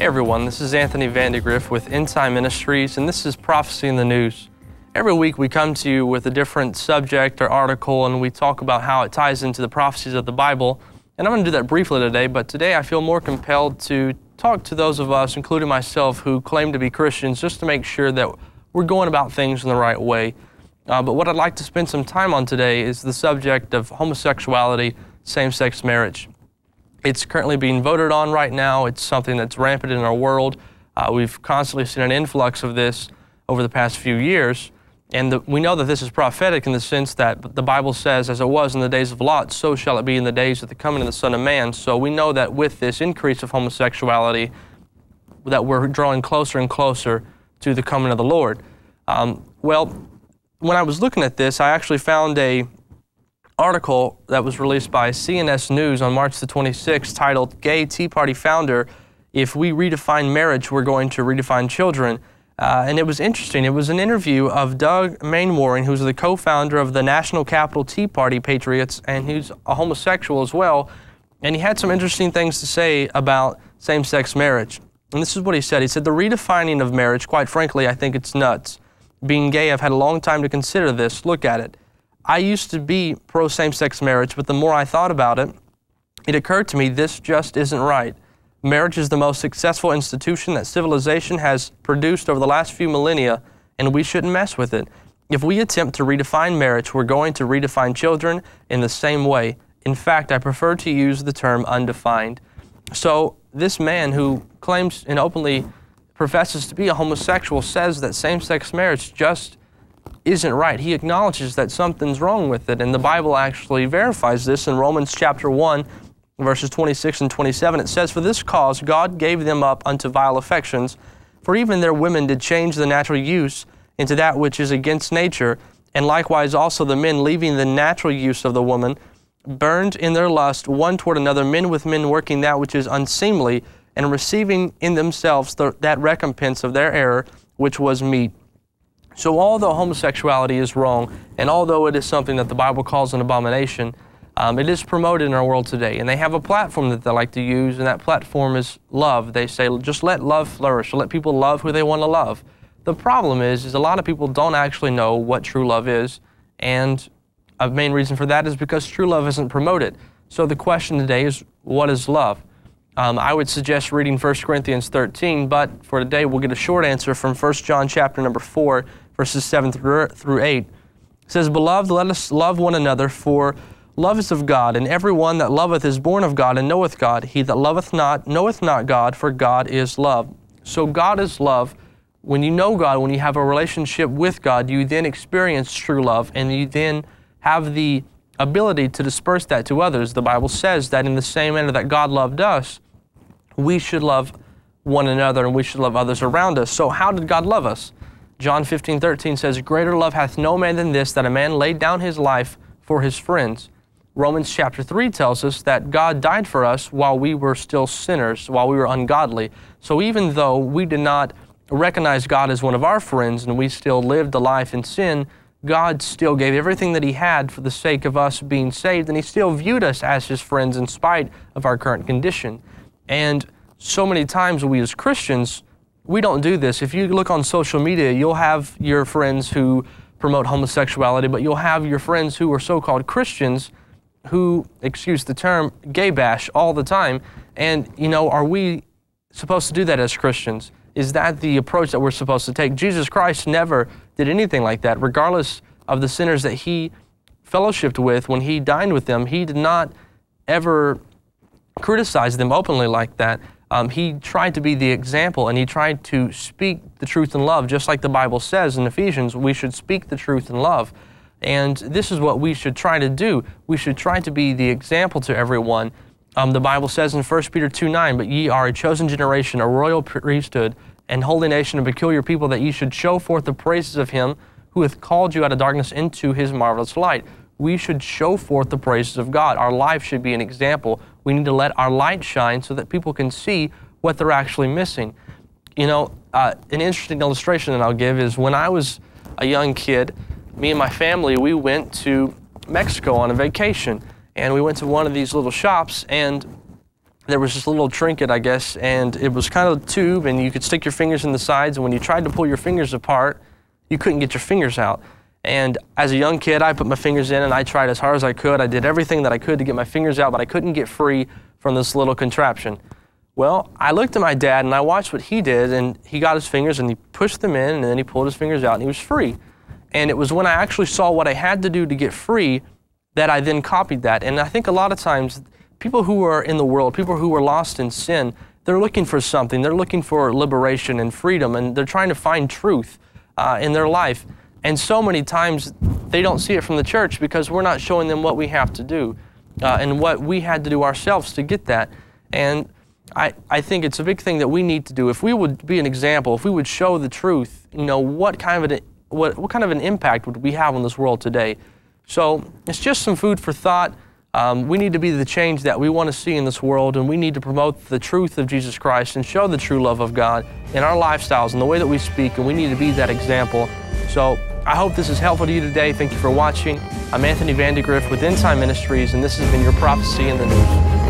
Everyone, this is Anthony Vandegrift with Endtime Ministries, and this is Prophecy in the News. Every week we come to you with a different subject or article, and we talk about how it ties into the prophecies of the Bible. And I'm going to do that briefly today, but today I feel more compelled to talk to those of us, including myself, who claim to be Christians, just to make sure that we're going about things in the right way. But what I'd like to spend some time on today is the subject of homosexuality, same-sex marriage. It's currently being voted on right now. It's something that's rampant in our world. We've constantly seen an influx of this over the past few years. And we know that this is prophetic in the sense that the Bible says, as it was in the days of Lot, so shall it be in the days of the coming of the Son of Man. So we know that with this increase of homosexuality, that we're drawing closer and closer to the coming of the Lord. Well, when I was looking at this, I actually found an article that was released by CNS News on March the 26th titled, "Gay Tea Party Founder, If We Redefine Marriage, We're Going to Redefine Children." And it was interesting. It was an interview of Doug Mainwaring, who's the co-founder of the National Capital Tea Party Patriots, and he's a homosexual as well. And he had some interesting things to say about same-sex marriage. And this is what he said. He said, "The redefining of marriage, quite frankly, I think it's nuts. Being gay, I've had a long time to consider this. Look at it. I used to be pro same-sex marriage, but the more I thought about it, it occurred to me this just isn't right. Marriage is the most successful institution that civilization has produced over the last few millennia, and we shouldn't mess with it. If we attempt to redefine marriage, we're going to redefine children in the same way. In fact, I prefer to use the term undefined." So this man who claims and openly professes to be a homosexual says that same-sex marriage just isn't right. He acknowledges that something's wrong with it, and the Bible actually verifies this in Romans chapter 1, verses 26 and 27. It says, "For this cause God gave them up unto vile affections, for even their women did change the natural use into that which is against nature, and likewise also the men, leaving the natural use of the woman, burned in their lust one toward another, men with men working that which is unseemly, and receiving in themselves that recompense of their error, which was meat." So although homosexuality is wrong, and although it is something that the Bible calls an abomination, it is promoted in our world today. And they have a platform that they like to use, and that platform is love. They say, just let love flourish, let people love who they want to love. The problem is a lot of people don't actually know what true love is, and a main reason for that is because true love isn't promoted. So the question today is, what is love? I would suggest reading 1 Corinthians 13, but for today we'll get a short answer from 1 John chapter number 4, verses 7 through 8. It says, "Beloved, let us love one another, for love is of God, and every one that loveth is born of God and knoweth God. He that loveth not knoweth not God, for God is love." So God is love. When you know God, when you have a relationship with God, you then experience true love, and you then have the ability to disperse that to others. The Bible says that in the same manner that God loved us, we should love one another, and we should love others around us. So how did God love us? John 15:13 says, "Greater love hath no man than this, that a man laid down his life for his friends." Romans chapter 3 tells us that God died for us while we were still sinners, while we were ungodly. So even though we did not recognize God as one of our friends and we still lived a life in sin, God still gave everything that He had for the sake of us being saved, and He still viewed us as His friends in spite of our current condition. And so many times we as Christians, we don't do this. If you look on social media, you'll have your friends who promote homosexuality, but you'll have your friends who are so-called Christians who, excuse the term, gay bash all the time. And, are we supposed to do that as Christians? Is that the approach that we're supposed to take? Jesus Christ never did anything like that. Regardless of the sinners that He fellowshiped with, when He dined with them, He did not ever criticize them openly like that. He tried to be the example, and He tried to speak the truth in love, just like the Bible says in Ephesians, we should speak the truth in love. And this is what we should try to do. We should try to be the example to everyone. The Bible says in 1 Peter 2:9, "But ye are a chosen generation, a royal priesthood, and holy nation, a peculiar people, that ye should show forth the praises of Him who hath called you out of darkness into His marvelous light." We should show forth the praises of God. Our life should be an example. We need to let our light shine so that people can see what they're actually missing. An interesting illustration that I'll give is when I was a young kid, me and my family, we went to Mexico on a vacation. And we went to one of these little shops, and there was just a little trinket, I guess, and it was kind of a tube, and you could stick your fingers in the sides, and when you tried to pull your fingers apart, you couldn't get your fingers out. And as a young kid, I put my fingers in, and I tried as hard as I could. I did everything that I could to get my fingers out, but I couldn't get free from this little contraption. Well, I looked at my dad, and I watched what he did, and he got his fingers, and he pushed them in, and then he pulled his fingers out, and he was free. And it was when I actually saw what I had to do to get free that I then copied that. And I think a lot of times, people who are in the world, people who are lost in sin, they're looking for something. They're looking for liberation and freedom, and they're trying to find truth in their life. And so many times, they don't see it from the church because we're not showing them what we have to do and what we had to do ourselves to get that. And I think it's a big thing that we need to do. If we would be an example, if we would show the truth, you know, what kind of an impact would we have on this world today? So it's just some food for thought. We need to be the change that we want to see in this world, and we need to promote the truth of Jesus Christ and show the true love of God in our lifestyles and the way that we speak, and we need to be that example. So I hope this is helpful to you today. Thank you for watching. I'm Anthony Vandegrift with Endtime Ministries, and this has been your Prophecy in the News.